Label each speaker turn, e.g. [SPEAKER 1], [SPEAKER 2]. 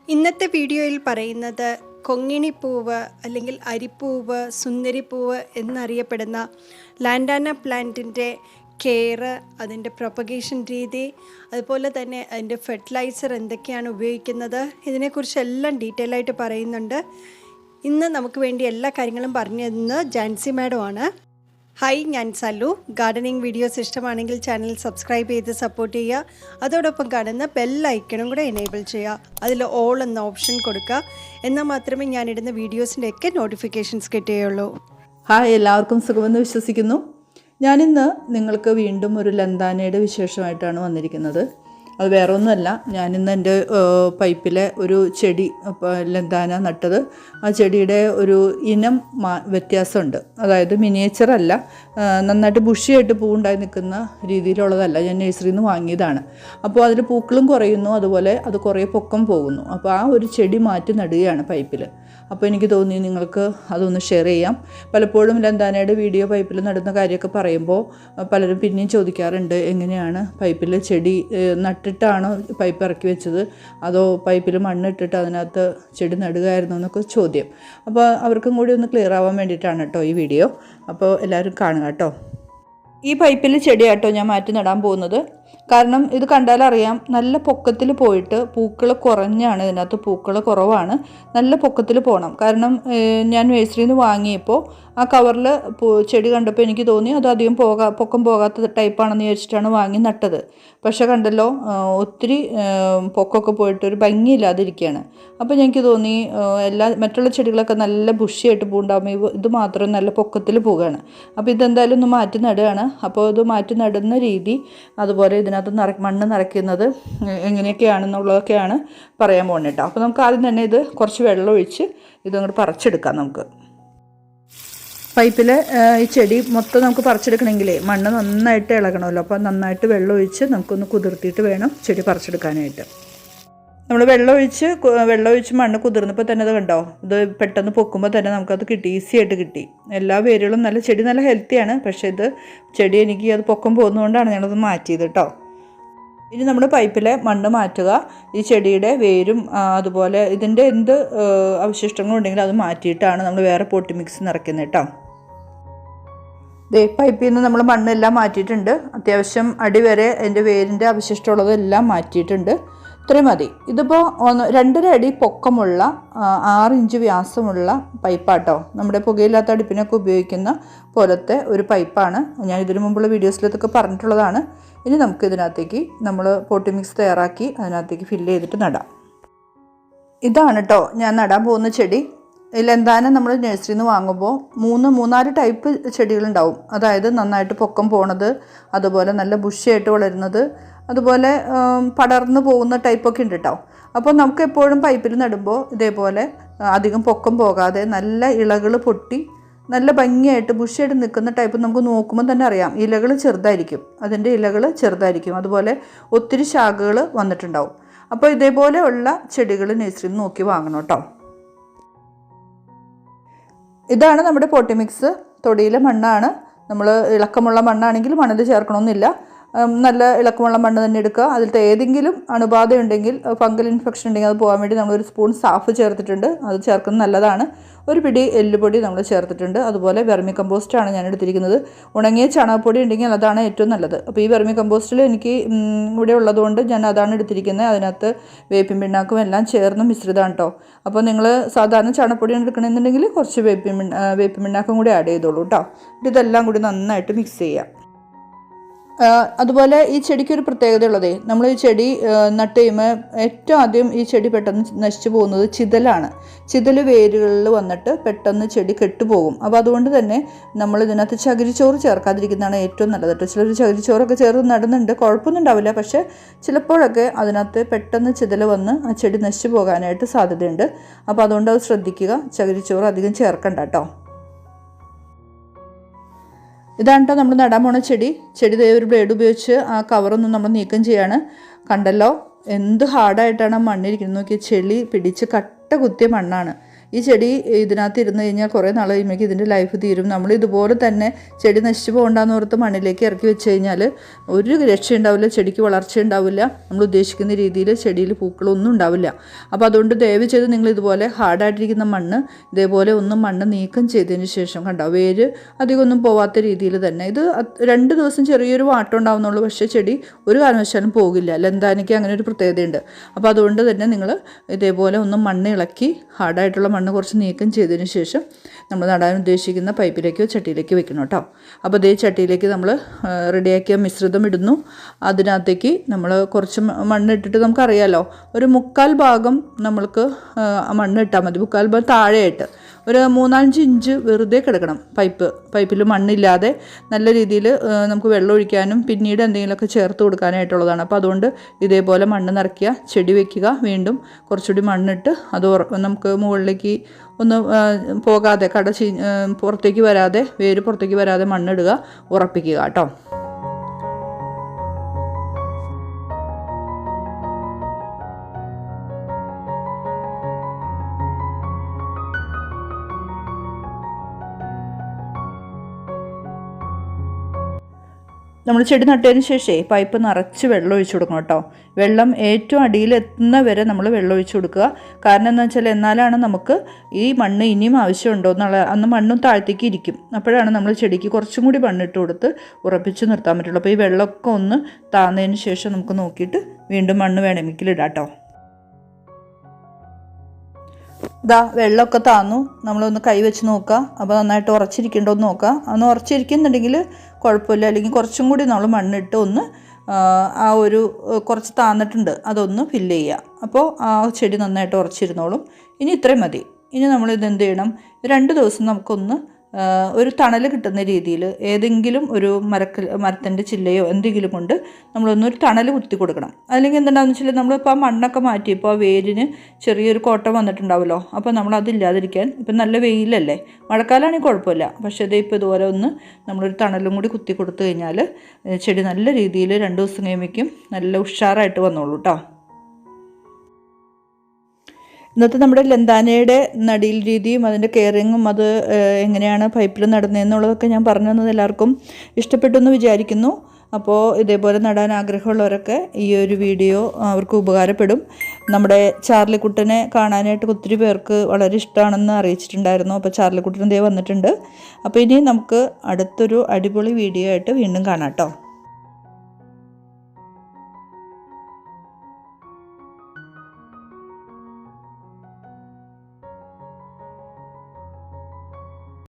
[SPEAKER 1] ഇന്നത്തെ വീഡിയോയിൽ പറയുന്നത് കൊങ്ങിണിപ്പൂവ് അല്ലെങ്കിൽ അരിപ്പൂവ്, സുന്ദരിപ്പൂവ് എന്നറിയപ്പെടുന്ന ലാൻഡാന പ്ലാന്റിൻ്റെ കെയർ, അതിൻ്റെ പ്രൊപ്പഗേഷൻ രീതി, അതുപോലെ തന്നെ അതിൻ്റെ ഫെർട്ടിലൈസർ എന്തൊക്കെയാണ് ഉപയോഗിക്കുന്നത്, ഇതിനെക്കുറിച്ചെല്ലാം ഡീറ്റെയിൽ ആയിട്ട് പറയുന്നുണ്ട്. ഇന്ന് നമുക്ക് വേണ്ടി എല്ലാ കാര്യങ്ങളും പറഞ്ഞു തരുന്നത് ജാൻസി മാഡമാണ്. ഹായ്, ഞാൻ സല്ലു. ഗാർഡനിങ് വീഡിയോസ് ഇഷ്ടമാണെങ്കിൽ ചാനൽ സബ്സ്ക്രൈബ് ചെയ്ത് സപ്പോർട്ട് ചെയ്യുക. അതോടൊപ്പം കാണുന്ന ബെൽ ഐക്കണും കൂടെ എനേബിൾ ചെയ്യുക. അതിൽ ഓൾ എന്ന ഓപ്ഷൻ കൊടുക്കുക. എന്നാൽ മാത്രമേ ഞാനിടുന്ന വീഡിയോസിൻ്റെയൊക്കെ നോട്ടിഫിക്കേഷൻസ് കിട്ടുകയുള്ളൂ.
[SPEAKER 2] ഹായ്, എല്ലാവർക്കും സുഖമെന്ന് വിശ്വസിക്കുന്നു. ഞാനിന്ന് നിങ്ങൾക്ക് വീണ്ടും ഒരു ലന്താനയുടെ വിശേഷമായിട്ടാണ് വന്നിരിക്കുന്നത്. അത് വേറെ ഒന്നുമല്ല, ഞാനിന്ന് എൻ്റെ പൈപ്പിലെ ഒരു ചെടി ലന്താന നട്ടത്. ആ ചെടിയുടെ ഒരു ഇനം വ്യത്യാസമുണ്ട്. അതായത് മിനിയേച്ചർ അല്ല, നന്നായിട്ട് ബുഷിയായിട്ട് പൂവുണ്ടായി നിൽക്കുന്ന രീതിയിലുള്ളതല്ല. ഞാൻ നഴ്സറിയിൽ നിന്ന് വാങ്ങിയതാണ്. അപ്പോൾ അതിൽ പൂക്കളും കുറയുന്നു, അതുപോലെ അത് കുറേ പൊക്കം പോകുന്നു. അപ്പോൾ ആ ഒരു ചെടി മാറ്റി നടുകയാണ് പൈപ്പിൽ. അപ്പോൾ എനിക്ക് തോന്നി നിങ്ങൾക്ക് അതൊന്ന് ഷെയർ ചെയ്യാം. പലപ്പോഴും ലന്താനയുടെ വീഡിയോ പൈപ്പിൽ നടുന്ന കാര്യമൊക്കെ പറയുമ്പോൾ പലരും പിന്നെയും ചോദിക്കാറുണ്ട്, എങ്ങനെയാണ് പൈപ്പിൽ ചെടി നട്ടിട്ടാണോ പൈപ്പ് ഇറക്കി വെച്ചത്, അതോ പൈപ്പിൽ മണ്ണിട്ടിട്ട് അതിനകത്ത് ചെടി നടുകയായിരുന്നു എന്നൊക്കെ ചോദ്യം. അപ്പോൾ അവർക്കും കൂടി ഒന്ന് ക്ലിയർ ആവാൻ വേണ്ടിയിട്ടാണ് കേട്ടോ ഈ വീഡിയോ. അപ്പോൾ എല്ലാവരും കാണുക കേട്ടോ. ഈ പൈപ്പിൽ ചെടിയാട്ടോ ഞാൻ മാറ്റി നടാൻ പോകുന്നത്. കാരണം ഇത് കണ്ടാലറിയാം, നല്ല പൊക്കത്തിൽ പോയിട്ട് പൂക്കൾ കുറഞ്ഞാണ്. ഇതിനകത്ത് പൂക്കൾ കുറവാണ്. നല്ല പൊക്കത്തിൽ പോകണം. കാരണം ഞാൻ നഴ്സറിയിൽ നിന്ന് വാങ്ങിയപ്പോൾ ആ കവറിൽ ചെടി കണ്ടപ്പോൾ എനിക്ക് തോന്നി അത് അധികം പൊക്കം പോകാത്ത ടൈപ്പാണെന്ന് വിചാരിച്ചിട്ടാണ് വാങ്ങി നട്ടത്. പക്ഷേ കണ്ടല്ലോ, ഒത്തിരി പൊക്കമൊക്കെ പോയിട്ട് ഒരു ഭംഗിയില്ലാതിരിക്കുകയാണ്. അപ്പോൾ എനിക്ക് തോന്നി മറ്റുള്ള ചെടികളൊക്കെ നല്ല ബുഷിയായിട്ട് പൂണ്ടാകുമ്പോൾ ഇത് മാത്രം നല്ല പൊക്കത്തിൽ പോവുകയാണ്. അപ്പോൾ ഇതെന്തായാലും ഒന്ന് മാറ്റി നടുകയാണ്. അപ്പോൾ ഇത് മാറ്റി നടുന്ന രീതി, അതുപോലെ ഇതിനകത്ത് മണ്ണ് നിറയ്ക്കുന്നത് എങ്ങനെയൊക്കെയാണെന്നുള്ളതൊക്കെയാണ് പറയാൻ പോകുന്നത് കേട്ടോ. അപ്പോൾ നമുക്ക് ആദ്യം തന്നെ ഇത് കുറച്ച് വെള്ളം ഒഴിച്ച് ഇതങ്ങോട്ട് പറിച്ചെടുക്കാം. നമുക്ക് പൈപ്പിൽ ഈ ചെടി മൊത്തം നമുക്ക് പറിച്ചെടുക്കണമെങ്കിലേ മണ്ണ് നന്നായിട്ട് ഇളകണമല്ലോ. അപ്പോൾ നന്നായിട്ട് വെള്ളം ഒഴിച്ച് നമുക്കൊന്ന് കുതിർത്തിയിട്ട് വേണം ചെടി പറിച്ചെടുക്കാനായിട്ട്. നമ്മൾ വെള്ളം ഒഴിച്ച് മണ്ണ് കുതിർന്നപ്പോൾ തന്നെ അത് കണ്ടോ, ഇത് പെട്ടെന്ന് പൊക്കുമ്പോൾ തന്നെ നമുക്കത് കിട്ടി, ഈസി ആയിട്ട് കിട്ടി. എല്ലാ വേരുകളും ചെടി നല്ല ഹെൽത്തിയാണ്. പക്ഷേ ഇത് ചെടി എനിക്ക് അത് പൊക്കം പോകുന്നതുകൊണ്ടാണ് ഞാനത് മാറ്റിയത് കേട്ടോ. ഇനി നമ്മൾ പൈപ്പിലെ മണ്ണ് മാറ്റുക. ഈ ചെടിയുടെ വേരും അതുപോലെ ഇതിൻ്റെ എന്ത് അവശിഷ്ടങ്ങളുണ്ടെങ്കിലും അത് മാറ്റിയിട്ടാണ് നമ്മൾ വേറെ പോട്ടി മിക്സ് നിറയ്ക്കുന്നത് കേട്ടോ. പൈപ്പിൽ നിന്ന് നമ്മൾ മണ്ണെല്ലാം മാറ്റിയിട്ടുണ്ട്. അത്യാവശ്യം അടിവരെ അതിൻ്റെ വേരിൻ്റെ അവശിഷ്ടമുള്ളതെല്ലാം മാറ്റിയിട്ടുണ്ട്. ഇത്രയും മതി. ഇതിപ്പോൾ 2.5 അടി പൊക്കമുള്ള 6 ഇഞ്ച് വ്യാസമുള്ള പൈപ്പാട്ടോ. നമ്മുടെ പുകയില്ലാത്ത അടുപ്പിനൊക്കെ ഉപയോഗിക്കുന്ന പോലത്തെ ഒരു പൈപ്പാണ്. ഞാൻ ഇതിനു മുമ്പുള്ള വീഡിയോസിലൊക്കെ പറഞ്ഞിട്ടുള്ളതാണ്. ഇനി നമുക്ക് ഇതിനകത്തേക്ക് നമ്മൾ പോട്ടി മിക്സ് തയ്യാറാക്കി അതിനകത്തേക്ക് ഫില്ല് ചെയ്തിട്ട് നടാം. ഇതാണ് കേട്ടോ ഞാൻ നടാൻ പോകുന്ന ചെടി. ലന്താന നമ്മൾ നഴ്സറിയിൽ നിന്ന് വാങ്ങുമ്പോൾ 3-4 ടൈപ്പ് ചെടികളുണ്ടാവും. അതായത് നന്നായിട്ട് പൊക്കം പോണത്, അതുപോലെ നല്ല ബുഷിയായിട്ട് വളരുന്നത്, അതുപോലെ പടർന്നു പോകുന്ന ടൈപ്പൊക്കെ ഉണ്ട് കേട്ടോ. അപ്പോൾ നമുക്ക് എപ്പോഴും പൈപ്പിൽ നടുമ്പോൾ ഇതേപോലെ അധികം പൊക്കം പോകാതെ നല്ല ഇലകൾ പൊട്ടി നല്ല ഭംഗിയായിട്ട് ബുഷിയായിട്ട് നിൽക്കുന്ന ടൈപ്പ് നമുക്ക് നോക്കുമ്പോൾ തന്നെ അറിയാം. ഇലകൾ ചെറുതായിരിക്കും, അതിൻ്റെ ഇലകൾ ചെറുതായിരിക്കും, അതുപോലെ ഒത്തിരി ശാഖകൾ വന്നിട്ടുണ്ടാവും. അപ്പോൾ ഇതേപോലെയുള്ള ചെടികൾ നഴ്സറിയിൽ നിന്ന് നോക്കി വാങ്ങണം കേട്ടോ. ഇതാണ് നമ്മുടെ പോട്ടി മിക്സ്. തൊടിയിലെ മണ്ണാണ്. നമ്മൾ ഇളക്കമുള്ള മണ്ണാണെങ്കിൽ മണ്ണിൽ ചേർക്കണമെന്നില്ല. നല്ല ഇളക്കമുള്ള മണ്ണ് തന്നെ എടുക്കുക. അതിലത്തെ ഏതെങ്കിലും അണുബാധ ഉണ്ടെങ്കിൽ, ഫംഗൽ ഇൻഫെക്ഷൻ ഉണ്ടെങ്കിൽ അത് പോകാൻ വേണ്ടി നമ്മൾ 1 സ്പൂൺ സാഫ് ചേർത്തിട്ടുണ്ട്. അത് ചേർക്കുന്നത് നല്ലതാണ്. 1 പിടി എല്ലുപൊടി നമ്മൾ ചേർത്തിട്ടുണ്ട്. അതുപോലെ വെർമി കമ്പോസ്റ്റാണ് ഞാൻ എടുത്തിരിക്കുന്നത്. ഉണങ്ങിയ ചാണകപ്പൊടി ഉണ്ടെങ്കിൽ അതാണ് ഏറ്റവും നല്ലത്. അപ്പോൾ ഈ വെർമി കമ്പോസ്റ്റിൽ എനിക്ക് ഇവിടെ ഉള്ളതുകൊണ്ട് ഞാൻ അതാണ് എടുത്തിരിക്കുന്നത്. അതിനകത്ത് വേപ്പിൻ പിണ്ണാക്കും എല്ലാം ചേർന്ന് മിശ്രിതമാണ് കേട്ടോ. അപ്പോൾ നിങ്ങൾ സാധാരണ ചാണകപ്പൊടിയാണ് എടുക്കണമെന്നുണ്ടെങ്കിൽ കുറച്ച് വേപ്പിൻ പിണ്ണാക്കും കൂടി ആഡ് ചെയ്തോളൂ കേട്ടോ. ഇതെല്ലാം കൂടി നന്നായിട്ട് മിക്സ് ചെയ്യാം. അതുപോലെ ഈ ചെടിക്കൊരു പ്രത്യേകത ഉള്ളതേ, നമ്മൾ ഈ ചെടി നട്ട് കഴിയുമ്പോൾ ഏറ്റവും ആദ്യം ഈ ചെടി പെട്ടെന്ന് നശിച്ചു പോകുന്നത് ചിതലാണ്. ചിതൽ വേരുകളിൽ വന്നിട്ട് പെട്ടെന്ന് ചെടി കെട്ടുപോകും. അപ്പോൾ അതുകൊണ്ട് തന്നെ നമ്മൾ ഇതിനകത്ത് ചകിരിച്ചോറ് ചേർക്കാതിരിക്കുന്നതാണ് ഏറ്റവും നല്ലത് കേട്ടോ. ചിലർ ചകിരിച്ചോറൊക്കെ ചേർത്ത് നടുന്നുണ്ട്, കുഴപ്പമൊന്നും ഉണ്ടാവില്ല. പക്ഷേ ചിലപ്പോഴൊക്കെ അതിനകത്ത് പെട്ടെന്ന് ചിതൽ വന്ന് ആ ചെടി നശിച്ചു പോകാനായിട്ട് സാധ്യതയുണ്ട്. അപ്പോൾ അതുകൊണ്ട് അത് ശ്രദ്ധിക്കുക. ചകിരിച്ചോറ് അധികം ചേർക്കണ്ട കേട്ടോ. ഇതാണ് കേട്ടോ നമ്മൾ നടാൻ പോണ ചെടി ഒരു ബ്ലേഡ് ഉപയോഗിച്ച് ആ കവറൊന്നും നമ്മൾ നീക്കം ചെയ്യാണ്. കണ്ടല്ലോ എന്ത് ഹാർഡായിട്ടാണ് ആ മണ്ണിരിക്കുന്നത് നോക്കി. ചെളി പിടിച്ച് കട്ട കുത്തിയ മണ്ണാണ്. ഈ ചെടി ഇതിനകത്ത് ഇരുന്ന് കഴിഞ്ഞാൽ കുറേ നാൾ കഴിയുമ്പോഴേക്കും ഇതിൻ്റെ ലൈഫ് തീരും. നമ്മൾ ഇതുപോലെ തന്നെ ചെടി നശിച്ചു പോകണ്ടെന്ന് ഓർത്ത് മണ്ണിലേക്ക് ഇറക്കി വെച്ച് കഴിഞ്ഞാൽ ഒരു രക്ഷയുണ്ടാവില്ല, ചെടിക്ക് വളർച്ചയുണ്ടാവില്ല, നമ്മൾ ഉദ്ദേശിക്കുന്ന രീതിയിൽ ചെടിയിൽ പൂക്കളൊന്നും ഉണ്ടാവില്ല. അപ്പോൾ അതുകൊണ്ട് ദയവ് ചെയ്ത് നിങ്ങൾ ഇതുപോലെ ഹാർഡായിട്ടിരിക്കുന്ന മണ്ണ് ഇതേപോലെ ഒന്ന് മണ്ണ് നീക്കം ചെയ്തതിന് ശേഷം, കണ്ടോ വേര് അധികമൊന്നും പോവാത്ത രീതിയിൽ തന്നെ, ഇത് 2 ദിവസം ചെറിയൊരു വാട്ടം ഉണ്ടാവുന്നുള്ളൂ, പക്ഷേ ചെടി ഒരു കാരണവശാലും പോകില്ല. ലന്താനയ്ക്ക് അങ്ങനെ ഒരു പ്രത്യേകതയുണ്ട്. അപ്പോൾ അതുകൊണ്ട് തന്നെ നിങ്ങൾ ഇതേപോലെ ഒന്ന് മണ്ണ് ഇളക്കി ഹാർഡായിട്ടുള്ള മണ്ണ് കുറച്ച് നീക്കം ചെയ്തതിന് ശേഷം നമ്മൾ നടാൻ ഉദ്ദേശിക്കുന്ന പൈപ്പിലേക്കോ ചട്ടിയിലേക്കോ വെക്കണം കേട്ടോ. അപ്പോൾ ഇതേ ചട്ടിയിലേക്ക് നമ്മൾ റെഡിയാക്കിയ മിശ്രിതം ഇടുന്നു. അതിനകത്തേക്ക് നമ്മൾ കുറച്ച് മണ്ണ് ഇട്ടിട്ട്, നമുക്കറിയാമല്ലോ, ഒരു 1/4 ഭാഗം നമ്മൾക്ക് മണ്ണ് ഇട്ടാൽ മതി. 1/4 ഭാഗം താഴെയായിട്ട് ഒരു 3-5 ഇഞ്ച് വെറുതെ കിടക്കണം. പൈപ്പിൽ മണ്ണില്ലാതെ നല്ല രീതിയിൽ നമുക്ക് വെള്ളം ഒഴിക്കാനും പിന്നീട് എന്തെങ്കിലുമൊക്കെ ചേർത്ത് കൊടുക്കാനായിട്ടുള്ളതാണ്. അപ്പോൾ അതുകൊണ്ട് ഇതേപോലെ മണ്ണ് നിറയ്ക്കുക, ചെടി വയ്ക്കുക, വീണ്ടും കുറച്ചുകൂടി മണ്ണിട്ട് അത് നമുക്ക് മുകളിലേക്ക് ഒന്ന് പോകാതെ പുറത്തേക്ക് വരാതെ, വേര് പുറത്തേക്ക് വരാതെ മണ്ണിടുക, ഉറപ്പിക്കുക കേട്ടോ. നമ്മൾ ചെടി നട്ടതിന് ശേഷമേ പൈപ്പ് നിറച്ച് വെള്ളം ഒഴിച്ചു കൊടുക്കണം കേട്ടോ. വെള്ളം ഏറ്റവും അടിയിലെത്തുന്ന വരെ നമ്മൾ വെള്ളം ഒഴിച്ചു കൊടുക്കുക. കാരണം എന്താ വെച്ചാൽ എന്നാലാണ് നമുക്ക് ഈ മണ്ണ് ഇനിയും ആവശ്യമുണ്ടോ എന്നുള്ള, അന്ന് മണ്ണും താഴത്തേക്ക് ഇരിക്കും. അപ്പോഴാണ് നമ്മൾ ചെടിക്ക് കുറച്ചും കൂടി മണ്ണിട്ട് കൊടുത്ത് ഉറപ്പിച്ച് നിർത്താൻ പറ്റുള്ളൂ. അപ്പോൾ ഈ വെള്ളമൊക്കെ ഒന്ന് താന്നതിന് ശേഷം നമുക്ക് നോക്കിയിട്ട് വീണ്ടും മണ്ണ് വേണമെങ്കിൽ ഇടാം കേട്ടോ. ഇതാ വെള്ളമൊക്കെ താന്നു, നമ്മളൊന്ന് കൈ വെച്ച് നോക്കുക. അപ്പോൾ നന്നായിട്ട് ഉറച്ചിരിക്കേണ്ടോന്ന് നോക്കുക. അന്ന് ഉറച്ചിരിക്കുന്നുണ്ടെങ്കിൽ കുഴപ്പമില്ല. അല്ലെങ്കിൽ കുറച്ചും കൂടി നമ്മൾ മണ്ണിട്ട് ഒന്ന് ആ ഒരു കുറച്ച് താന്നിട്ടുണ്ട് അതൊന്ന് ഫില്ല് ചെയ്യുക. അപ്പോൾ ആ ചെടി നന്നായിട്ട് ഉറച്ചിരുന്നോളും. ഇനി ഇത്രയും മതി. ഇനി നമ്മളിത് എന്ത് ചെയ്യണം, 2 ദിവസം നമുക്കൊന്ന് ഒരു തണൽ കിട്ടുന്ന രീതിയിൽ ഏതെങ്കിലും ഒരു മരത്തിൻ്റെ ചില്ലയോ എന്തെങ്കിലും കൊണ്ട് നമ്മളൊന്നൊരു തണൽ കുത്തി കൊടുക്കണം. അല്ലെങ്കിൽ എന്തുണ്ടാവുമെന്ന് വെച്ചാൽ നമ്മളിപ്പോൾ ആ മണ്ണൊക്കെ മാറ്റി, ഇപ്പോൾ ആ വേരിന് ചെറിയൊരു കോട്ടം വന്നിട്ടുണ്ടാവുമല്ലോ. അപ്പോൾ നമ്മളതില്ലാതിരിക്കാൻ, ഇപ്പം നല്ല വെയിലല്ലേ, മഴക്കാലമാണെങ്കിൽ കുഴപ്പമില്ല, പക്ഷേ ഇത് ഇപ്പോൾ ഇതുപോലെ ഒന്ന് നമ്മളൊരു തണലും കൂടി കുത്തി കൊടുത്തു കഴിഞ്ഞാൽ ചെടി നല്ല രീതിയിൽ 2 ദിവസം കഴിയുമ്പോഴേക്കും നല്ല ഉഷാറായിട്ട് വന്നോളൂ കേട്ടോ. ഇന്നത്തെ നമ്മുടെ ലന്താനയുടെ നടീൽ രീതിയും അതിൻ്റെ കെയറിങ്ങും അത് എങ്ങനെയാണ് പൈപ്പിൽ നടുന്നതെന്നുള്ളതൊക്കെ ഞാൻ പറഞ്ഞു തന്നത് എല്ലാവർക്കും ഇഷ്ടപ്പെട്ടു എന്ന് വിചാരിക്കുന്നു. അപ്പോൾ ഇതേപോലെ നടാൻ ആഗ്രഹമുള്ളവരൊക്കെ ഈ ഒരു വീഡിയോ അവർക്ക് ഉപകാരപ്പെടും. നമ്മുടെ ചാർലിക്കുട്ടനെ കാണാനായിട്ട് ഒത്തിരി പേർക്ക് വളരെ ഇഷ്ടമാണെന്ന് അറിയിച്ചിട്ടുണ്ടായിരുന്നു. അപ്പോൾ ചാർലിക്കുട്ടൻ ദേ വന്നിട്ടുണ്ട്. അപ്പോൾ ഇനി നമുക്ക് അടുത്തൊരു അടിപൊളി വീഡിയോ ആയിട്ട് വീണ്ടും കാണാം കേട്ടോ.